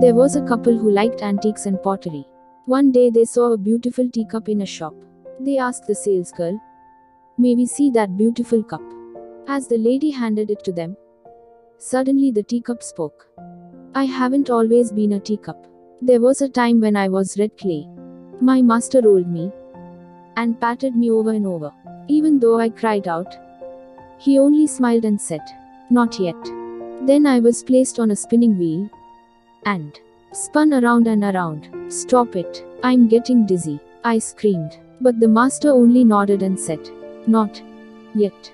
There was a couple who liked antiques and pottery. One day they saw a beautiful teacup in a shop. They asked the salesgirl, "May we see that beautiful cup?" As the lady handed it to them, suddenly the teacup spoke. "I haven't always been a teacup. There was a time when I was red clay. My master rolled me and patted me over and over. Even though I cried out, he only smiled and said, 'Not yet.' Then I was placed on a spinning wheel and spun around and around. 'Stop it. I'm getting dizzy,' I screamed. But the master only nodded and said, 'Not yet.'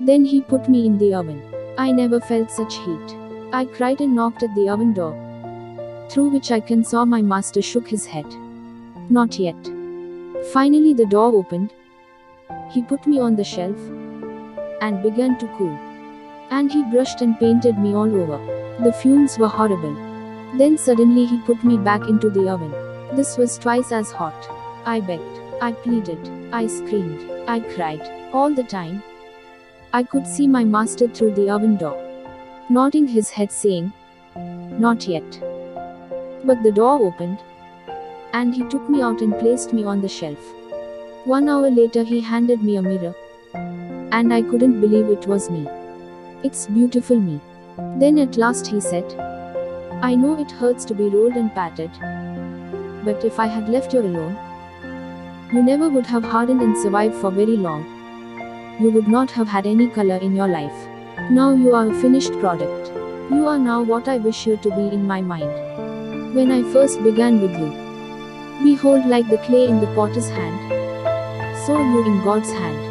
Then he put me in the oven. I never felt such heat. I cried and knocked at the oven door, through which I can saw my master shook his head. 'Not yet.' Finally the door opened. He put me on the shelf and began to cool. And he brushed and painted me all over. The fumes were horrible. Then suddenly he put me back into the oven. This was twice as hot. I begged. I pleaded. I screamed. I cried. All the time, I could see my master through the oven door, nodding his head saying, 'Not yet.' But the door opened, and he took me out and placed me on the shelf. 1 hour later he handed me a mirror, and I couldn't believe it was me. 'It's beautiful me.' Then at last he said, 'I know it hurts to be rolled and patted, but if I had left you alone, you never would have hardened and survived for very long. You would not have had any color in your life. Now you are a finished product. You are now what I wish you to be in my mind. When I first began with you, behold, like the clay in the potter's hand, so you in God's hand.